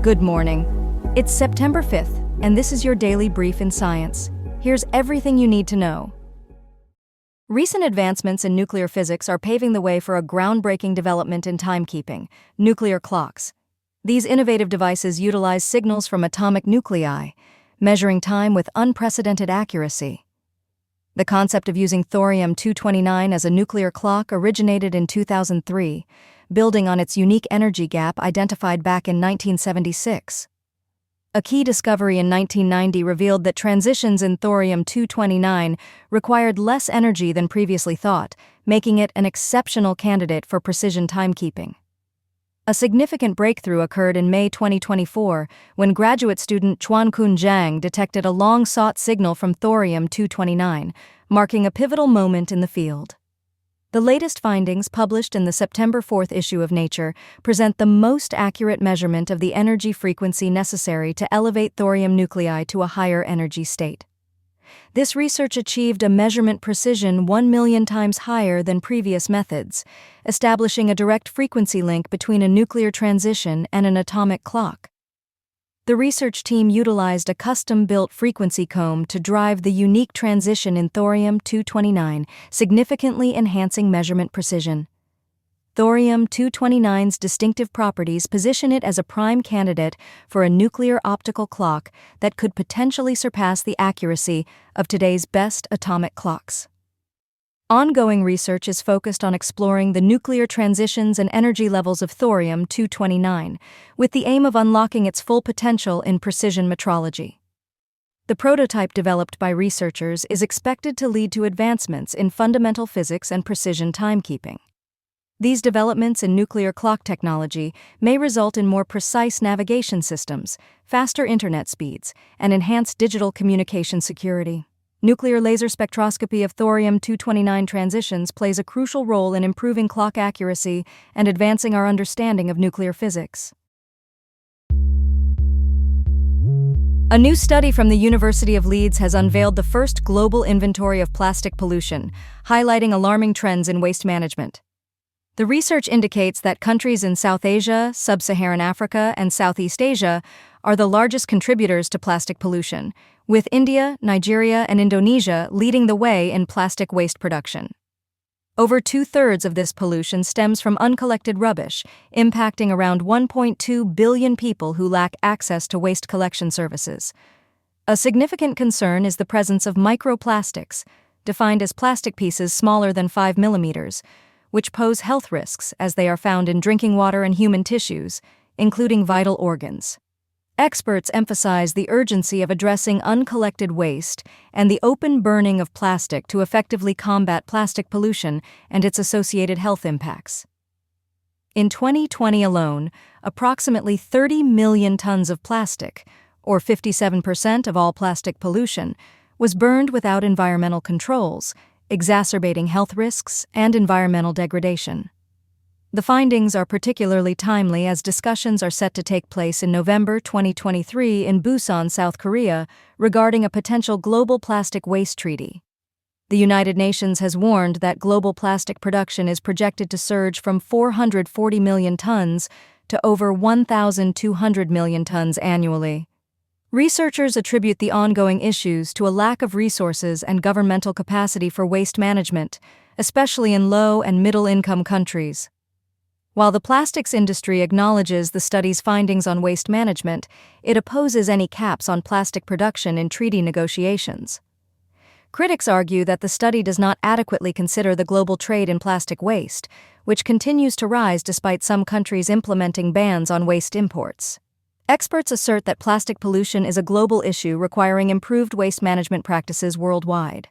Good morning. It's September 5th, and this is your daily brief in science. Here's everything you need to know. Recent advancements in nuclear physics are paving the way for a groundbreaking development in timekeeping, nuclear clocks. These innovative devices utilize signals from atomic nuclei, measuring time with unprecedented accuracy. The concept of using Thorium-229 as a nuclear clock originated in 2003, building on its unique energy gap identified back in 1976. A key discovery in 1990 revealed that transitions in Thorium-229 required less energy than previously thought, making it an exceptional candidate for precision timekeeping. A significant breakthrough occurred in May 2024 when graduate student Chuankun Zhang detected a long-sought signal from Thorium-229, marking a pivotal moment in the field. The latest findings, published in the September 4th issue of Nature, present the most accurate measurement of the energy frequency necessary to elevate thorium nuclei to a higher energy state. This research achieved a measurement precision 1 million times higher than previous methods, establishing a direct frequency link between a nuclear transition and an atomic clock. The research team utilized a custom-built frequency comb to drive the unique transition in Thorium-229, significantly enhancing measurement precision. Thorium-229's distinctive properties position it as a prime candidate for a nuclear optical clock that could potentially surpass the accuracy of today's best atomic clocks. Ongoing research is focused on exploring the nuclear transitions and energy levels of Thorium-229, with the aim of unlocking its full potential in precision metrology. The prototype developed by researchers is expected to lead to advancements in fundamental physics and precision timekeeping. These developments in nuclear clock technology may result in more precise navigation systems, faster internet speeds, and enhanced digital communication security. Nuclear laser spectroscopy of Thorium-229 transitions plays a crucial role in improving clock accuracy and advancing our understanding of nuclear physics. A new study from the University of Leeds has unveiled the first global inventory of plastic pollution, highlighting alarming trends in waste management. The research indicates that countries in South Asia, Sub-Saharan Africa, and Southeast Asia are the largest contributors to plastic pollution, with India, Nigeria, and Indonesia leading the way in plastic waste production. Over 2/3 of this pollution stems from uncollected rubbish, impacting around 1.2 billion people who lack access to waste collection services. A significant concern is the presence of microplastics, defined as plastic pieces smaller than 5 millimeters, which pose health risks as they are found in drinking water and human tissues, including vital organs. Experts emphasize the urgency of addressing uncollected waste and the open burning of plastic to effectively combat plastic pollution and its associated health impacts. In 2020 alone, approximately 30 million tons of plastic, or 57% of all plastic pollution, was burned without environmental controls, exacerbating health risks and environmental degradation. The findings are particularly timely as discussions are set to take place in November 2023 in Busan, South Korea, regarding a potential global plastic waste treaty. The United Nations has warned that global plastic production is projected to surge from 440 million tons to over 1,200 million tons annually. Researchers attribute the ongoing issues to a lack of resources and governmental capacity for waste management, especially in low- and middle-income countries. While the plastics industry acknowledges the study's findings on waste management, it opposes any caps on plastic production in treaty negotiations. Critics argue that the study does not adequately consider the global trade in plastic waste, which continues to rise despite some countries implementing bans on waste imports. Experts assert that plastic pollution is a global issue requiring improved waste management practices worldwide.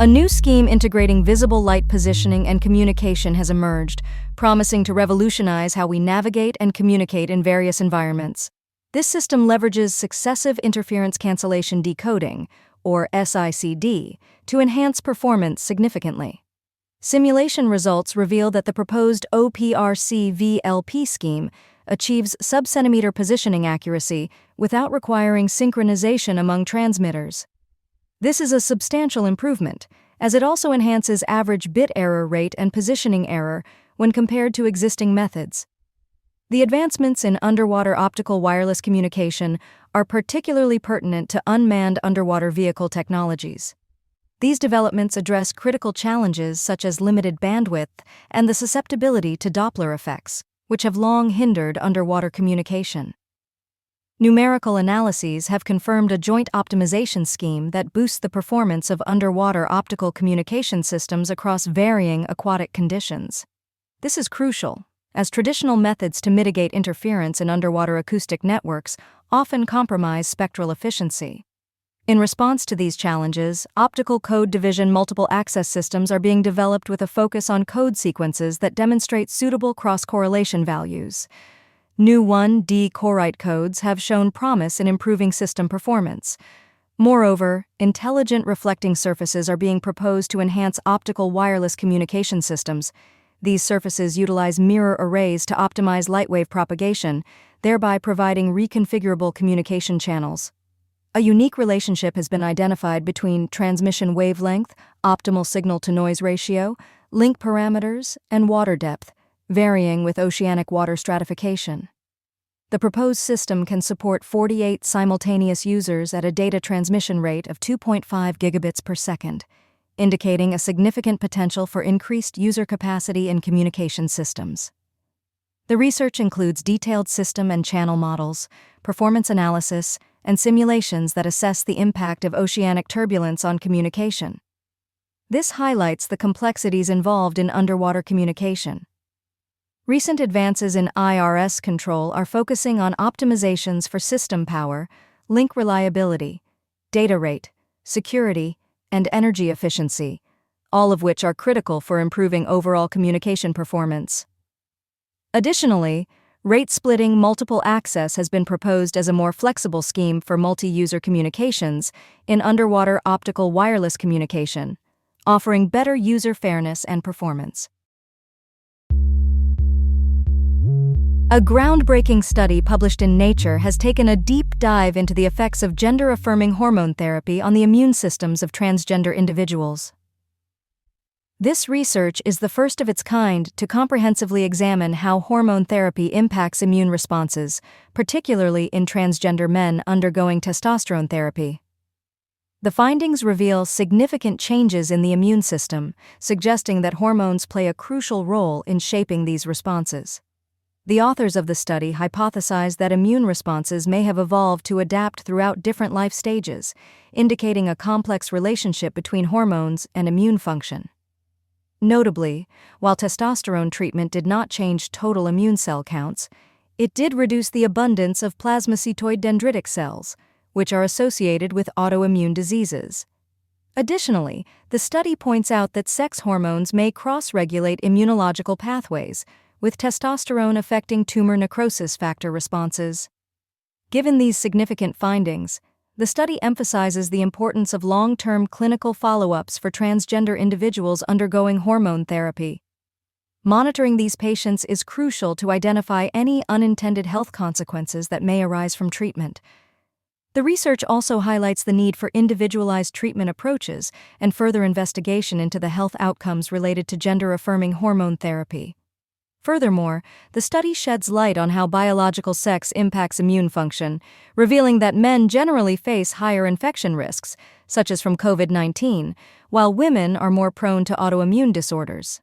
A new scheme integrating visible light positioning and communication has emerged, promising to revolutionize how we navigate and communicate in various environments. This system leverages successive interference cancellation decoding, or SICD, to enhance performance significantly. Simulation results reveal that the proposed OPRC-VLP scheme achieves sub-centimeter positioning accuracy without requiring synchronization among transmitters. This is a substantial improvement, as it also enhances average bit error rate and positioning error when compared to existing methods. The advancements in underwater optical wireless communication are particularly pertinent to unmanned underwater vehicle technologies. These developments address critical challenges such as limited bandwidth and the susceptibility to Doppler effects, which have long hindered underwater communication. Numerical analyses have confirmed a joint optimization scheme that boosts the performance of underwater optical communication systems across varying aquatic conditions. This is crucial, as traditional methods to mitigate interference in underwater acoustic networks often compromise spectral efficiency. In response to these challenges, optical code division multiple access systems are being developed with a focus on code sequences that demonstrate suitable cross-correlation values. New 1D Corite codes have shown promise in improving system performance. Moreover, intelligent reflecting surfaces are being proposed to enhance optical wireless communication systems. These surfaces utilize mirror arrays to optimize light-wave propagation, thereby providing reconfigurable communication channels. A unique relationship has been identified between transmission wavelength, optimal signal-to-noise ratio, link parameters, and water depth, varying with oceanic water stratification. The proposed system can support 48 simultaneous users at a data transmission rate of 2.5 gigabits per second, indicating a significant potential for increased user capacity in communication systems. The research includes detailed system and channel models, performance analysis, and simulations that assess the impact of oceanic turbulence on communication. This highlights the complexities involved in underwater communication. Recent advances in IRS control are focusing on optimizations for system power, link reliability, data rate, security, and energy efficiency, all of which are critical for improving overall communication performance. Additionally, rate-splitting multiple access has been proposed as a more flexible scheme for multi-user communications in underwater optical wireless communication, offering better user fairness and performance. A groundbreaking study published in Nature has taken a deep dive into the effects of gender-affirming hormone therapy on the immune systems of transgender individuals. This research is the first of its kind to comprehensively examine how hormone therapy impacts immune responses, particularly in transgender men undergoing testosterone therapy. The findings reveal significant changes in the immune system, suggesting that hormones play a crucial role in shaping these responses. The authors of the study hypothesized that immune responses may have evolved to adapt throughout different life stages, indicating a complex relationship between hormones and immune function. Notably, while testosterone treatment did not change total immune cell counts, it did reduce the abundance of plasmacytoid dendritic cells, which are associated with autoimmune diseases. Additionally, the study points out that sex hormones may cross-regulate immunological pathways, with testosterone affecting tumor necrosis factor responses. Given these significant findings, the study emphasizes the importance of long-term clinical follow-ups for transgender individuals undergoing hormone therapy. Monitoring these patients is crucial to identify any unintended health consequences that may arise from treatment. The research also highlights the need for individualized treatment approaches and further investigation into the health outcomes related to gender-affirming hormone therapy. Furthermore, the study sheds light on how biological sex impacts immune function, revealing that men generally face higher infection risks, such as from COVID-19, while women are more prone to autoimmune disorders.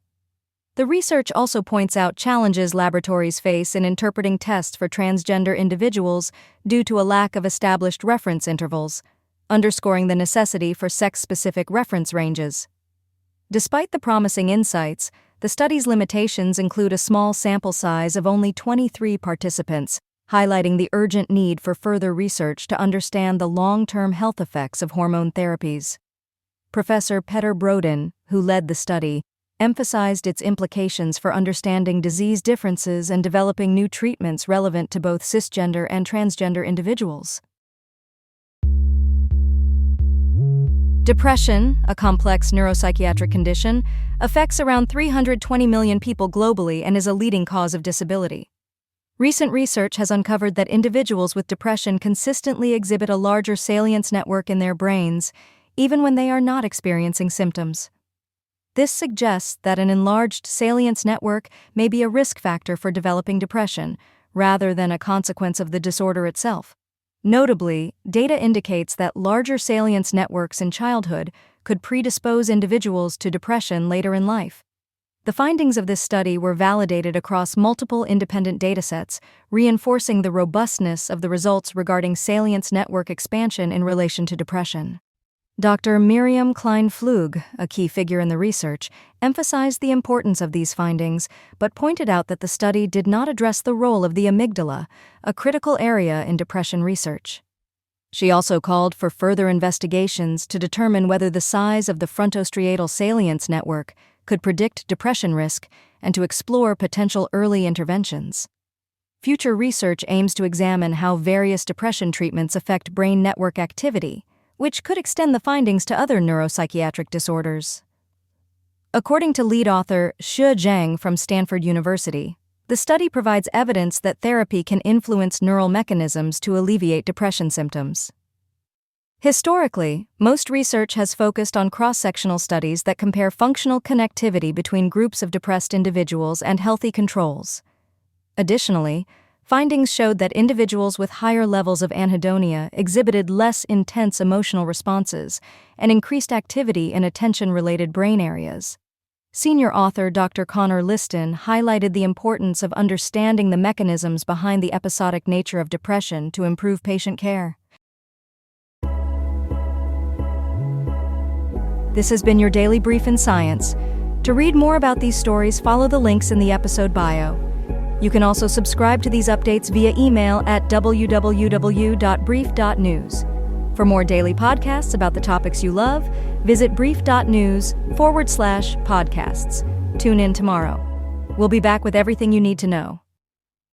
The research also points out challenges laboratories face in interpreting tests for transgender individuals due to a lack of established reference intervals, underscoring the necessity for sex-specific reference ranges. Despite the promising insights, the study's limitations include a small sample size of only 23 participants, highlighting the urgent need for further research to understand the long-term health effects of hormone therapies. Professor Peter Brodin, who led the study, emphasized its implications for understanding disease differences and developing new treatments relevant to both cisgender and transgender individuals. Depression, a complex neuropsychiatric condition, affects around 320 million people globally and is a leading cause of disability. Recent research has uncovered that individuals with depression consistently exhibit a larger salience network in their brains, even when they are not experiencing symptoms. This suggests that an enlarged salience network may be a risk factor for developing depression, rather than a consequence of the disorder itself. Notably, data indicates that larger salience networks in childhood could predispose individuals to depression later in life. The findings of this study were validated across multiple independent datasets, reinforcing the robustness of the results regarding salience network expansion in relation to depression. Dr. Miriam Klein-Flug, a key figure in the research, emphasized the importance of these findings, but pointed out that the study did not address the role of the amygdala, a critical area in depression research. She also called for further investigations to determine whether the size of the frontostriatal salience network could predict depression risk and to explore potential early interventions. Future research aims to examine how various depression treatments affect brain network activity, which could extend the findings to other neuropsychiatric disorders. According to lead author Shi Zhang from Stanford University, the study provides evidence that therapy can influence neural mechanisms to alleviate depression symptoms. Historically, most research has focused on cross-sectional studies that compare functional connectivity between groups of depressed individuals and healthy controls. Additionally, findings showed that individuals with higher levels of anhedonia exhibited less intense emotional responses and increased activity in attention-related brain areas. Senior author Dr. Connor Liston highlighted the importance of understanding the mechanisms behind the episodic nature of depression to improve patient care. This has been your Daily Brief in Science. To read more about these stories, follow the links in the episode bio. You can also subscribe to these updates via email at www.brief.news. For more daily podcasts about the topics you love, visit brief.news/podcasts. Tune in tomorrow. We'll be back with everything you need to know.